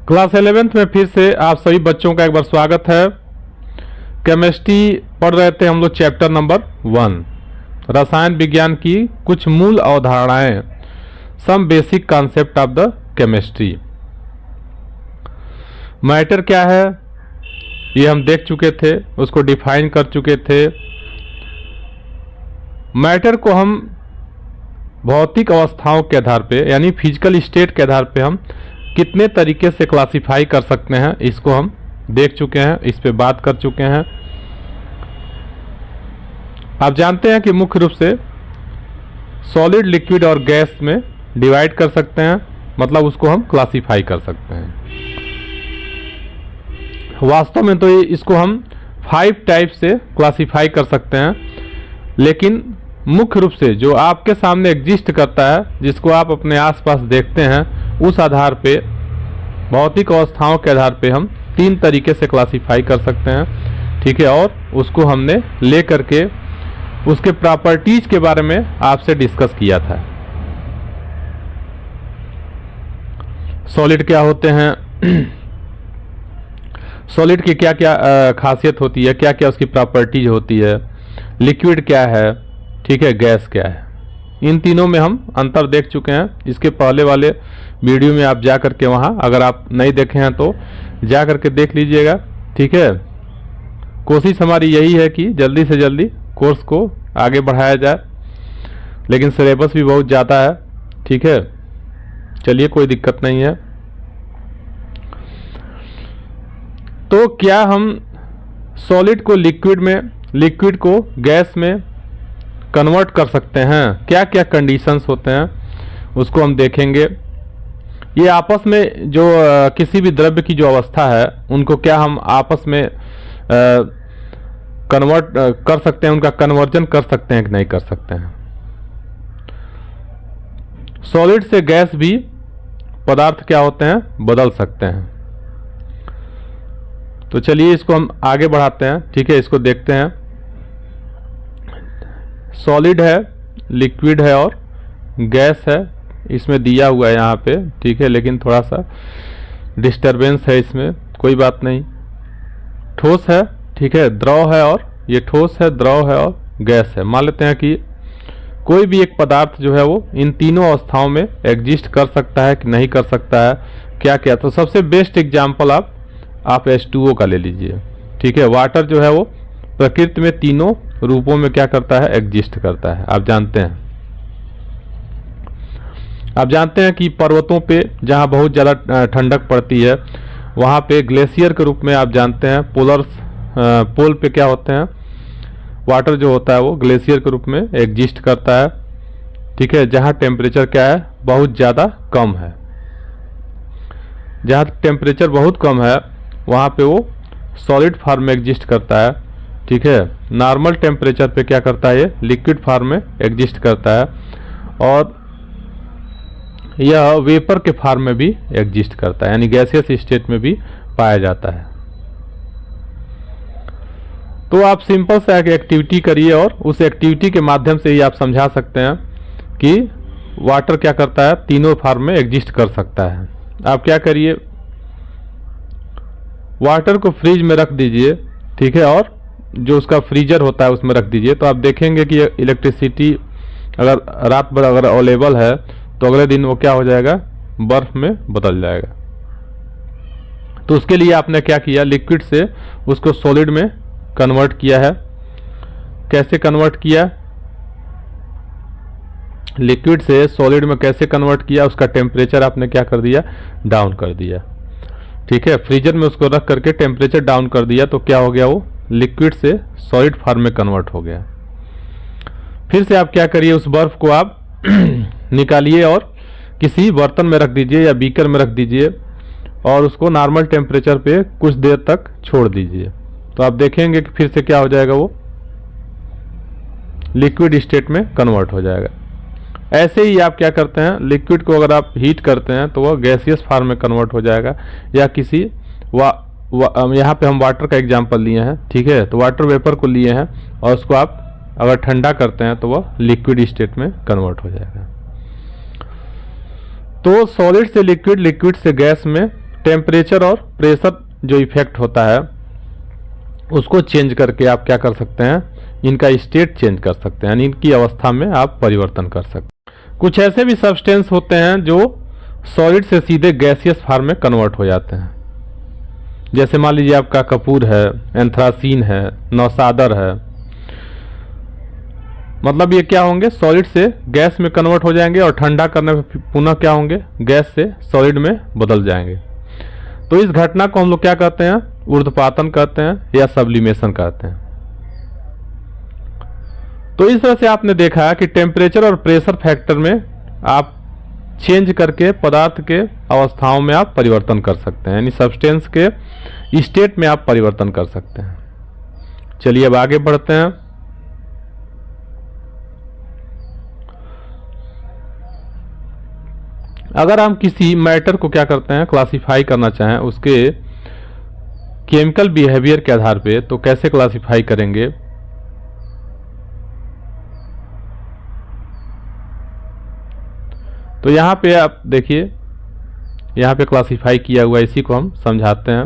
Class 11th में फिर से आप सभी बच्चों का एक बार स्वागत है। केमिस्ट्री पढ़ रहे थे हम लोग चैप्टर नंबर 1, रसायन विज्ञान की कुछ मूल अवधारणाएं, some basic concept of the chemistry. Matter क्या है ये हम देख चुके थे, उसको डिफाइन कर चुके थे। मैटर को हम भौतिक अवस्थाओं के आधार पे यानी फिजिकल स्टेट के आधार पे हम कितने तरीके से क्लासिफाई कर सकते हैं इसको हम देख चुके हैं, इस पे बात कर चुके हैं। आप जानते हैं कि मुख्य रूप से सॉलिड, लिक्विड और गैस में डिवाइड कर सकते हैं, मतलब उसको हम क्लासिफाई कर सकते हैं। वास्तव में तो इसको हम 5 टाइप से क्लासिफाई कर सकते हैं, लेकिन मुख्य रूप से जो आपके सामने एग्जिस्ट करता है, जिसको आप अपने आसपास देखते हैं, उस आधार पे भौतिक अवस्थाओं के आधार पे हम 3 तरीके से क्लासिफाई कर सकते हैं, ठीक है। और उसको हमने ले करके उसके प्रॉपर्टीज के बारे में आपसे डिस्कस किया था। सॉलिड क्या होते हैं, सॉलिड की क्या क्या खासियत होती है, क्या क्या उसकी प्रॉपर्टीज होती है, लिक्विड क्या है, ठीक है, गैस क्या है। इन तीनों में हम अंतर देख चुके हैं। इसके पहले वाले वीडियो में आप जा करके वहाँ, अगर आप नहीं देखे हैं तो जा करके देख लीजिएगा, ठीक है। कोशिश हमारी यही है कि जल्दी से जल्दी कोर्स को आगे बढ़ाया जाए, लेकिन सिलेबस भी बहुत ज़्यादा है, ठीक है। चलिए, कोई दिक्कत नहीं है। तो क्या हम सॉलिड को लिक्विड में, लिक्विड को गैस में कन्वर्ट कर सकते हैं? क्या क्या कंडीशंस होते हैं उसको हम देखेंगे। ये आपस में जो किसी भी द्रव्य की जो अवस्था है, उनको क्या हम आपस में कन्वर्ट कर सकते हैं, उनका कन्वर्जन कर सकते हैं कि नहीं कर सकते हैं। सॉलिड से गैस भी पदार्थ क्या होते हैं, बदल सकते हैं। तो चलिए इसको हम आगे बढ़ाते हैं, ठीक है। इसको देखते हैं। सॉलिड है, लिक्विड है और गैस है, इसमें दिया हुआ है यहाँ पे, ठीक है, लेकिन थोड़ा सा डिस्टरबेंस है इसमें, कोई बात नहीं। ठोस है, ठीक है, द्रव है, और ये ठोस है, द्रव है और गैस है। मान लेते हैं कि कोई भी एक पदार्थ जो है वो इन तीनों अवस्थाओं में एग्जिस्ट कर सकता है कि नहीं कर सकता है, क्या क्या। तो सबसे बेस्ट एग्जाम्पल आप H2O का ले लीजिए, ठीक है। वाटर जो है वो प्रकृति में तीनों रूपों में क्या करता है, एग्जिस्ट करता है। आप जानते हैं कि पर्वतों पे जहाँ बहुत ज़्यादा ठंडक पड़ती है, वहाँ पे ग्लेशियर के रूप में आप जानते हैं पोल पे क्या होते हैं, वाटर जो होता है वो ग्लेशियर के रूप में एग्जिस्ट करता है, ठीक है। जहाँ टेम्परेचर क्या है, बहुत ज़्यादा कम है। जहाँ टेम्परेचर बहुत कम है वहाँ पे वो सॉलिड फॉर्म में एग्जिस्ट करता है, ठीक है। नॉर्मल टेम्परेचर पे क्या करता है, ये लिक्विड फॉर्म में एग्जिस्ट करता है, और यह वेपर के फॉर्म में भी एग्जिस्ट करता है, यानी गैसियस स्टेट में भी पाया जाता है। तो आप सिंपल से एक एक्टिविटी करिए और उस एक्टिविटी के माध्यम से ही आप समझा सकते हैं कि वाटर क्या करता है, तीनों फॉर्म में एग्जिस्ट कर सकता है। आप क्या करिए, वाटर को फ्रिज में रख दीजिए, ठीक है, और जो उसका फ्रीजर होता है उसमें रख दीजिए। तो आप देखेंगे कि इलेक्ट्रिसिटी अगर रात भर अगर अवेलेबल है तो अगले दिन वो क्या हो जाएगा, बर्फ में बदल जाएगा। तो उसके लिए आपने क्या किया, लिक्विड से उसको सॉलिड में कन्वर्ट किया है। कैसे कन्वर्ट किया, लिक्विड से सॉलिड में कैसे कन्वर्ट किया, उसका टेम्परेचर आपने क्या कर दिया, डाउन कर दिया, ठीक है। फ्रीजर में उसको रख करके टेम्परेचर डाउन कर दिया, तो क्या हो गया, वो लिक्विड से सॉलिड फॉर्म में कन्वर्ट हो गया। फिर से आप क्या करिए, उस बर्फ को आप निकालिए और किसी बर्तन में रख दीजिए या बीकर में रख दीजिए, और उसको नॉर्मल टेम्परेचर पे कुछ देर तक छोड़ दीजिए। तो आप देखेंगे कि फिर से क्या हो जाएगा, वो लिक्विड स्टेट में कन्वर्ट हो जाएगा। ऐसे ही आप क्या करते हैं, लिक्विड को अगर आप हीट करते हैं तो वह गैसियस फॉर्म में कन्वर्ट हो जाएगा, या किसी यहाँ पे हम वाटर का एग्जांपल लिए हैं, ठीक है। तो वाटर वेपर को लिए हैं और उसको आप अगर ठंडा करते हैं तो वह लिक्विड स्टेट में कन्वर्ट हो जाएगा। तो सॉलिड से लिक्विड, लिक्विड से गैस में टेम्परेचर और प्रेशर जो इफेक्ट होता है उसको चेंज करके आप क्या कर सकते हैं, इनका स्टेट चेंज कर सकते हैं, यानी इनकी अवस्था में आप परिवर्तन कर सकते हैं। कुछ ऐसे भी सब्सटेंस होते हैं जो सॉलिड से सीधे गैसियस फॉर्म में कन्वर्ट हो जाते हैं। जैसे मान लीजिए आपका कपूर है, एंथ्रासीन है, नौसादर है, मतलब ये क्या होंगे, सॉलिड से गैस में कन्वर्ट हो जाएंगे और ठंडा करने पर पुनः क्या होंगे, गैस से सॉलिड में बदल जाएंगे। तो इस घटना को हम लोग क्या कहते हैं, ऊर्ध्वपातन कहते हैं या सब्लिमेशन कहते हैं। तो इस तरह से आपने देखा कि टेम्परेचर और प्रेशर फैक्टर में आप चेंज करके पदार्थ के अवस्थाओं में आप परिवर्तन कर सकते हैं, यानी सब्सटेंस के स्टेट में आप परिवर्तन कर सकते हैं। चलिए अब आगे बढ़ते हैं। अगर हम किसी मैटर को क्या करते हैं, क्लासिफाई करना चाहें उसके केमिकल बिहेवियर के आधार पे, तो कैसे क्लासिफाई करेंगे। तो यहां पे आप देखिए, यहां पे क्लासिफाई किया हुआ, इसी को हम समझाते हैं।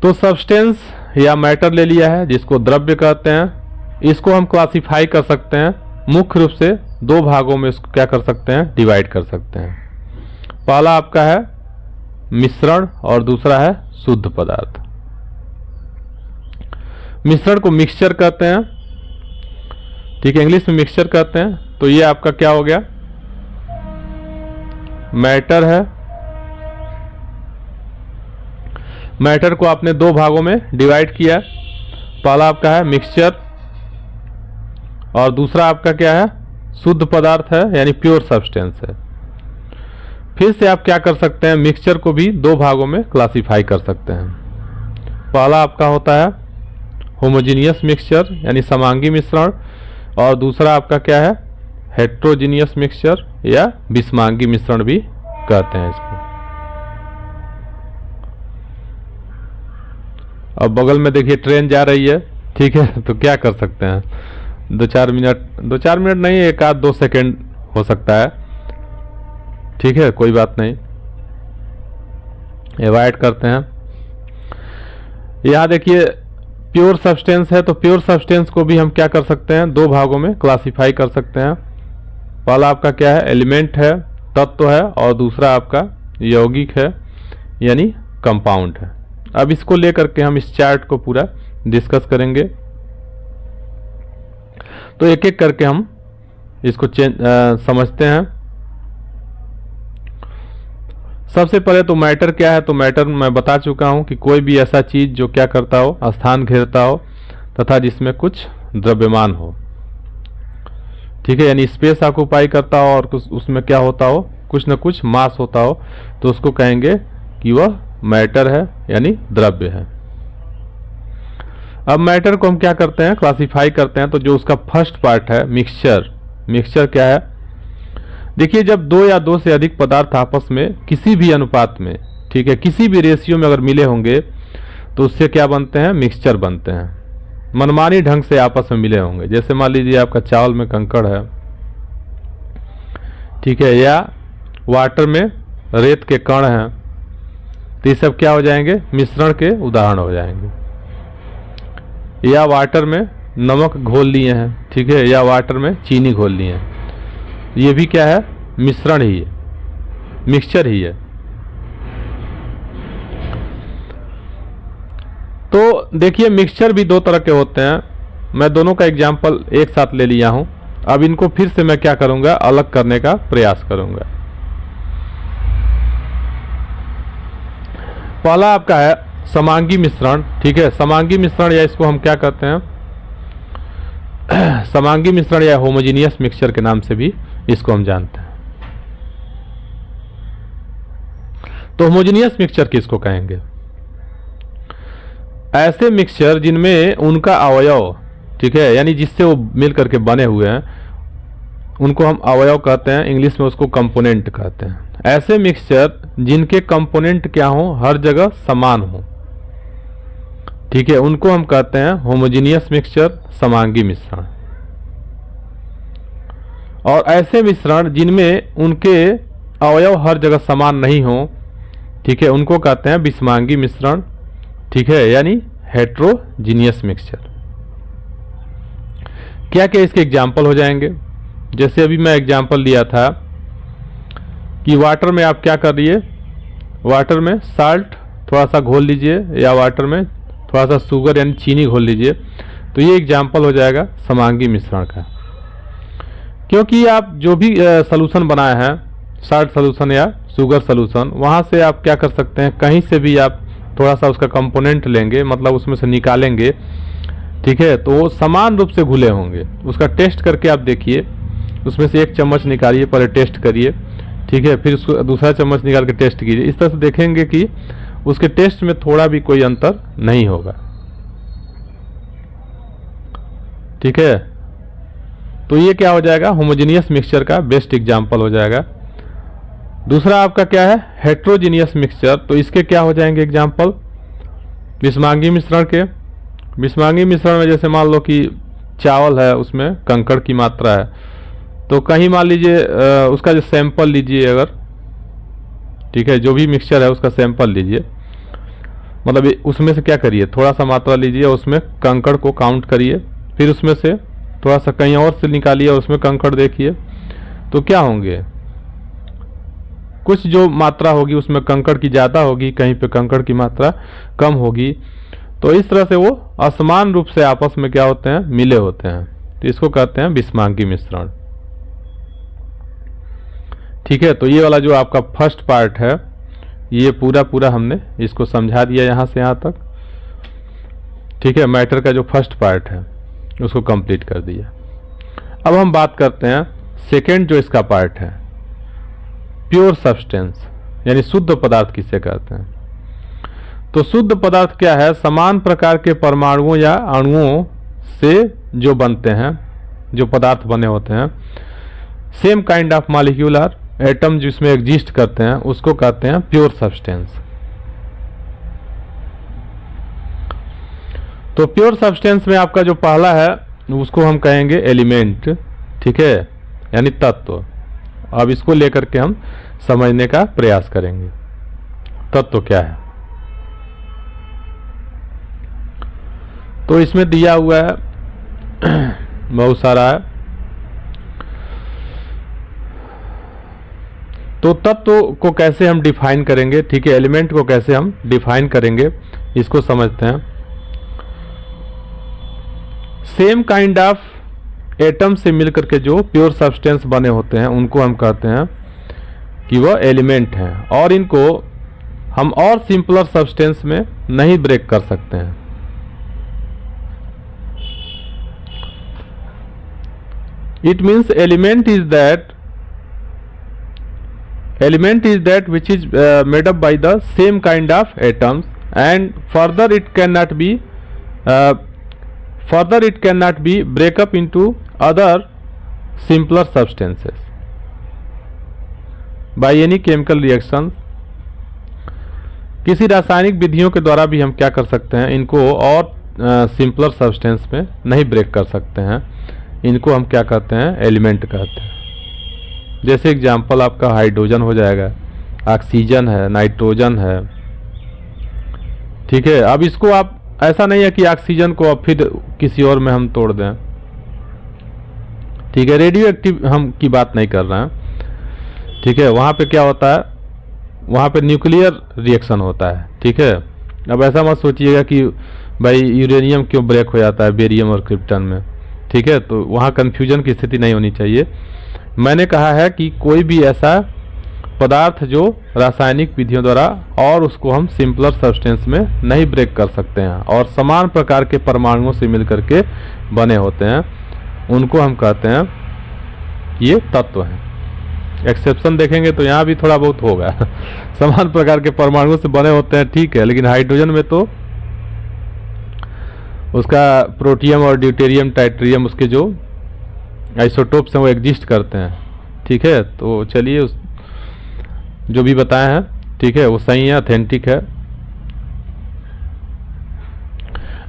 तो सब्सटेंस या मैटर ले लिया है जिसको द्रव्य कहते हैं, इसको हम क्लासिफाई कर सकते हैं मुख्य रूप से दो भागों में, इसको क्या कर सकते हैं, डिवाइड कर सकते हैं। पहला आपका है मिश्रण और दूसरा है शुद्ध पदार्थ। मिश्रण को मिक्सचर कहते हैं, ठीक है, इंग्लिश में मिक्सचर कहते हैं। तो ये आपका क्या हो गया, मैटर है। मैटर को आपने दो भागों में डिवाइड किया, पहला आपका है मिक्सचर और दूसरा आपका क्या है, शुद्ध पदार्थ है, यानी प्योर सब्सटेंस है। फिर से आप क्या कर सकते हैं, मिक्सचर को भी दो भागों में क्लासिफाई कर सकते हैं। पहला आपका होता है होमोजीनियस मिक्सचर यानी समांगी मिश्रण, और दूसरा आपका क्या है, हेट्रोजीनियस मिक्सचर या विषमांगी मिश्रण भी कहते हैं इसको। अब बगल में देखिए ट्रेन जा रही है, ठीक है, तो क्या कर सकते हैं, दो चार मिनट नहीं, एक आध 2 सेकेंड हो सकता है, ठीक है, कोई बात नहीं, अवॉइड करते हैं। यहां देखिए प्योर सब्सटेंस है, तो प्योर सब्सटेंस को भी हम क्या कर सकते हैं, दो भागों में क्लासिफाई कर सकते हैं। पहला आपका क्या है, एलिमेंट है, तत्व है, और दूसरा आपका यौगिक है यानी कंपाउंड है। अब इसको लेकर के हम इस चार्ट को पूरा डिस्कस करेंगे, तो एक एक करके हम इसको समझते हैं। सबसे पहले तो मैटर क्या है, तो मैटर मैं बता चुका हूं कि कोई भी ऐसा चीज जो क्या करता हो, स्थान घेरता हो तथा जिसमें कुछ द्रव्यमान हो, ठीक है, यानी स्पेस ऑक्युपाई करता हो और उसमें क्या होता हो, कुछ न कुछ मास होता हो, तो उसको कहेंगे कि वह मैटर है यानी द्रव्य है। अब मैटर को हम क्या करते हैं, क्लासिफाई करते हैं। तो जो उसका फर्स्ट पार्ट है मिक्सचर, मिक्सचर क्या है, देखिए जब दो या दो से अधिक पदार्थ आपस में किसी भी अनुपात में, ठीक है, किसी भी रेशियो में अगर मिले होंगे तो उससे क्या बनते हैं, मिक्सचर बनते हैं। मनमानी ढंग से आपस में मिले होंगे, जैसे मान लीजिए आपका चावल में कंकड़ है, ठीक है, या वाटर में रेत के कण हैं, तो ये सब क्या हो जाएंगे, मिश्रण के उदाहरण हो जाएंगे। या वाटर में नमक घोल लिए हैं, ठीक है, या वाटर में चीनी घोल लिए हैं, ये भी क्या है, मिश्रण ही है, मिक्सचर ही है। तो देखिए मिक्सचर भी दो तरह के होते हैं, मैं दोनों का एग्जाम्पल एक साथ ले लिया हूं। अब इनको फिर से मैं क्या करूंगा, अलग करने का प्रयास करूंगा। पहला आपका है समांगी मिश्रण, ठीक है, समांगी मिश्रण या इसको हम क्या कहते हैं, समांगी मिश्रण या होमोजीनियस मिक्सचर के नाम से भी इसको हम जानते हैं। तो होमोजीनियस मिक्सचर किसको कहेंगे, ऐसे मिक्सचर जिनमें उनका अवयव, ठीक है, यानी जिससे वो मिल करके बने हुए हैं, उनको हम अवयव कहते हैं, इंग्लिश में उसको कंपोनेंट कहते हैं। ऐसे मिक्सचर जिनके कंपोनेंट क्या हो, हर जगह समान हो, ठीक है, उनको हम कहते हैं होमोजीनियस मिक्सचर, समांगी मिश्रण। और ऐसे मिश्रण जिनमें उनके अवयव हर जगह समान नहीं हो, ठीक है, उनको कहते हैं विषमांगी मिश्रण, ठीक है, यानी हेट्रोजीनियस मिक्सचर। क्या क्या इसके एग्जाम्पल हो जाएंगे? जैसे अभी मैं एग्जाम्पल लिया था कि वाटर में आप क्या कर रही, वाटर में साल्ट थोड़ा सा घोल लीजिए या वाटर में थोड़ा सा शुगर यानी चीनी घोल लीजिए, तो ये एग्जाम्पल हो जाएगा समांगी मिश्रण का। क्योंकि आप जो भी सॉल्यूशन बनाए हैं, साल्ट सॉल्यूशन या शुगर सॉल्यूशन, वहाँ से आप क्या कर सकते हैं, कहीं से भी आप थोड़ा सा उसका कंपोनेंट लेंगे, मतलब उसमें से निकालेंगे, ठीक है, तो वो समान रूप से घुले होंगे। उसका टेस्ट करके आप देखिए, उसमें से 1 चम्मच निकालिए, पहले टेस्ट करिए, ठीक है, फिर उसको दूसरा चम्मच निकाल के टेस्ट कीजिए। इस तरह से देखेंगे कि उसके टेस्ट में थोड़ा भी कोई अंतर नहीं होगा, ठीक है। तो ये क्या हो जाएगा, होमोजेनियस मिक्सचर का बेस्ट एग्जाम्पल हो जाएगा। दूसरा आपका क्या है, हेट्रोजीनियस मिक्सचर, तो इसके क्या हो जाएंगे एग्जाम्पल, विषमांगी मिश्रण के। विषमांगी मिश्रण में जैसे मान लो कि चावल है, उसमें कंकड़ की मात्रा है, तो कहीं मान लीजिए उसका जो सैंपल लीजिए अगर, ठीक है, जो भी मिक्सचर है उसका सैंपल लीजिए, मतलब उसमें से क्या करिए, थोड़ा सा मात्रा लीजिए, उसमें कंकड़ को काउंट करिए, फिर उसमें से थोड़ा सा कहीं और से निकालिए और उसमें कंकड़ देखिए, तो क्या होंगे, कुछ जो मात्रा होगी उसमें कंकड़ की ज़्यादा होगी, कहीं पे कंकड़ की मात्रा कम होगी। तो इस तरह से वो असमान रूप से आपस में क्या होते हैं, मिले होते हैं, तो इसको कहते हैं विषमांगी मिश्रण, ठीक है। तो ये वाला जो आपका फर्स्ट पार्ट है, ये पूरा हमने इसको समझा दिया यहाँ से यहाँ तक, ठीक है। मैटर का जो फर्स्ट पार्ट है उसको कंप्लीट कर दिया। अब हम बात करते हैं सेकेंड जो इसका पार्ट है, प्योर सब्सटेंस, यानी शुद्ध पदार्थ किसे कहते हैं। तो शुद्ध पदार्थ क्या है, समान प्रकार के परमाणुओं या अणुओं से जो बनते हैं, जो पदार्थ बने होते हैं, same kind of molecular atom जिसमें एग्जिस्ट करते हैं, उसको कहते हैं प्योर सब्सटेंस। तो प्योर सब्सटेंस में आपका जो पहला है उसको हम कहेंगे एलिमेंट, ठीक है, यानी तत्व। अब इसको लेकर के हम समझने का प्रयास करेंगे, तत्व क्या है। तो इसमें दिया हुआ है बहुत सारा है। तो तत्व को कैसे हम डिफाइन करेंगे, ठीक है, एलिमेंट को कैसे हम डिफाइन करेंगे, इसको समझते हैं। सेम काइंड ऑफ एटम से मिलकर के जो प्योर सब्सटेंस बने होते हैं उनको हम कहते हैं कि वह एलिमेंट हैं, और इनको हम और सिंपलर सब्सटेंस में नहीं ब्रेक कर सकते हैं। It means element is that which is made up by the same kind of atoms, and further it cannot be break up into other simpler substances by any chemical reactions। किसी रासायनिक विधियों के द्वारा भी हम क्या कर सकते हैं, इनको और सिंपलर सब्सटेंस में नहीं ब्रेक कर सकते हैं। इनको हम क्या कहते हैं, एलिमेंट कहते हैं। जैसे एग्जाम्पल आपका हाइड्रोजन हो जाएगा, ऑक्सीजन है, नाइट्रोजन है, ठीक है। अब इसको आप ऐसा नहीं है कि ऑक्सीजन को अब फिर किसी और में हम तोड़ दें, ठीक है, रेडियो एक्टिव हम की बात नहीं कर रहे हैं, ठीक है। वहाँ पे क्या होता है, वहाँ पे न्यूक्लियर रिएक्शन होता है, ठीक है। अब ऐसा मत सोचिएगा कि भाई यूरेनियम क्यों ब्रेक हो जाता है बेरियम और क्रिप्टन में, ठीक है, तो वहाँ कन्फ्यूजन की स्थिति नहीं होनी चाहिए। मैंने कहा है कि कोई भी ऐसा पदार्थ जो रासायनिक विधियों द्वारा और उसको हम सिंपलर सब्सटेंस में नहीं ब्रेक कर सकते हैं और समान प्रकार के परमाणुओं से मिलकर के बने होते हैं, उनको हम कहते हैं ये तत्व हैं। एक्सेप्शन देखेंगे तो यहाँ भी थोड़ा बहुत होगा समान प्रकार के परमाणुओं से बने होते हैं, ठीक है, लेकिन हाइड्रोजन में तो उसका प्रोटियम और ड्यूटेरियम टाइट्रियम उसके जो आइसोटोप्स हैं वो एग्जिस्ट करते हैं, ठीक है। तो चलिए उस जो भी बताए हैं, ठीक है, वो सही है, ऑथेंटिक है।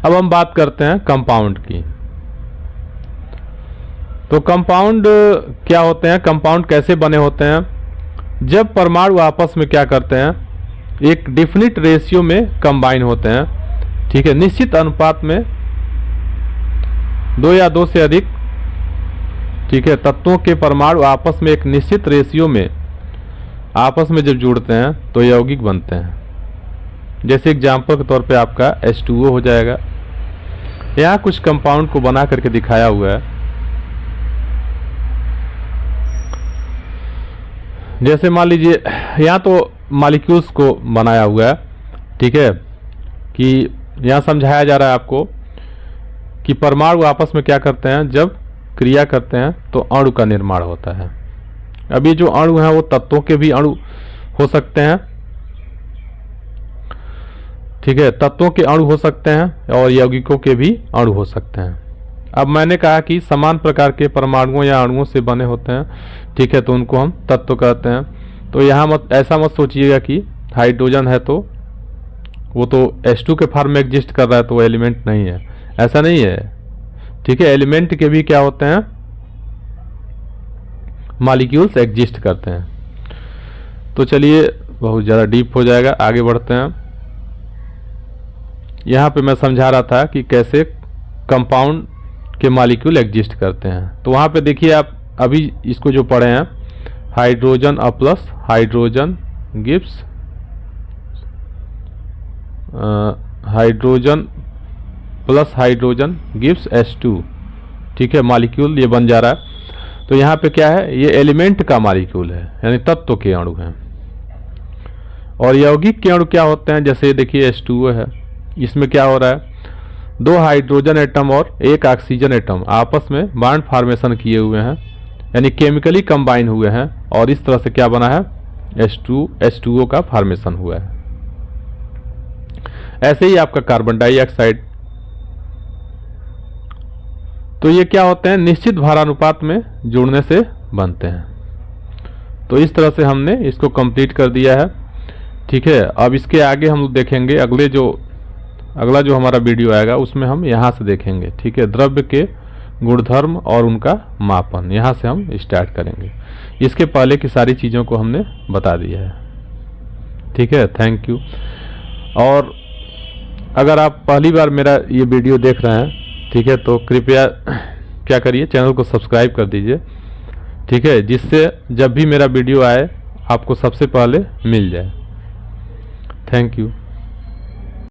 अब हम बात करते हैं कंपाउंड की। तो कंपाउंड क्या होते हैं, कंपाउंड कैसे बने होते हैं, जब परमाणु आपस में क्या करते हैं, एक डिफिनिट रेशियो में कंबाइन होते हैं, ठीक है, निश्चित अनुपात में, 2 या 2 से अधिक, ठीक है, तत्वों के परमाणु आपस में एक निश्चित रेशियो में आपस में जब जुड़ते हैं तो यौगिक बनते हैं। जैसे एग्जाम्पल के तौर पे आपका H2O हो जाएगा। यहाँ कुछ कंपाउंड को बना करके दिखाया हुआ है। जैसे मान लीजिए यहाँ तो मॉलिक्यूल्स को बनाया हुआ है, ठीक है, कि यहाँ समझाया जा रहा है आपको कि परमाणु आपस में क्या करते हैं, जब क्रिया करते हैं तो अणु का निर्माण होता है। अब ये जो अणु हैं वो तत्वों के भी अणु हो सकते हैं, ठीक है, तत्वों के अणु हो सकते हैं और यौगिकों के भी अणु हो सकते हैं। अब मैंने कहा कि समान प्रकार के परमाणुओं या अणुओं से बने होते हैं, ठीक है, तो उनको हम तत्व कहते हैं। तो यहाँ ऐसा मत सोचिएगा कि हाइड्रोजन है तो वो तो H2 के फॉर्म में एग्जिस्ट कर रहा है तो वो एलिमेंट नहीं है, ऐसा नहीं है, ठीक है। एलिमेंट के भी क्या होते हैं, मॉलिक्यूल्स एग्जिस्ट करते हैं। तो चलिए बहुत ज़्यादा डीप हो जाएगा, आगे बढ़ते हैं। यहाँ पे मैं समझा रहा था कि कैसे कंपाउंड के मॉलिक्यूल एग्जिस्ट करते हैं। तो वहाँ पे देखिए आप अभी इसको जो पढ़े हैं, hydrogen plus hydrogen gives hydrogen plus hydrogen gives H2, ठीक है, मॉलिक्यूल ये बन जा रहा है। तो यहाँ पे क्या है, ये एलिमेंट का मॉलिक्यूल है, यानी तत्व के अणु हैं। और यौगिक के अणु क्या होते हैं, जैसे देखिए H2O है, इसमें क्या हो रहा है, 2 हाइड्रोजन एटम और 1 ऑक्सीजन एटम आपस में बॉन्ड फॉर्मेशन किए हुए हैं, यानी केमिकली कंबाइन हुए हैं, और इस तरह से क्या बना है, H2O का फॉर्मेशन हुआ है। ऐसे ही आपका कार्बन डाइऑक्साइड, तो ये क्या होते हैं, निश्चित भारानुपात में जुड़ने से बनते हैं। तो इस तरह से हमने इसको कंप्लीट कर दिया है, ठीक है। अब इसके आगे हम देखेंगे, अगला जो हमारा वीडियो आएगा उसमें हम यहाँ से देखेंगे, ठीक है, द्रव्य के गुणधर्म और उनका मापन, यहाँ से हम स्टार्ट करेंगे। इसके पहले की सारी चीज़ों को हमने बता दिया है, ठीक है। Thank you. और अगर आप पहली बार मेरा ये वीडियो देख रहे हैं, ठीक है, तो कृपया क्या करिए, चैनल को सब्सक्राइब कर दीजिए, ठीक है, जिससे जब भी मेरा वीडियो आए आपको सबसे पहले मिल जाए। Thank you.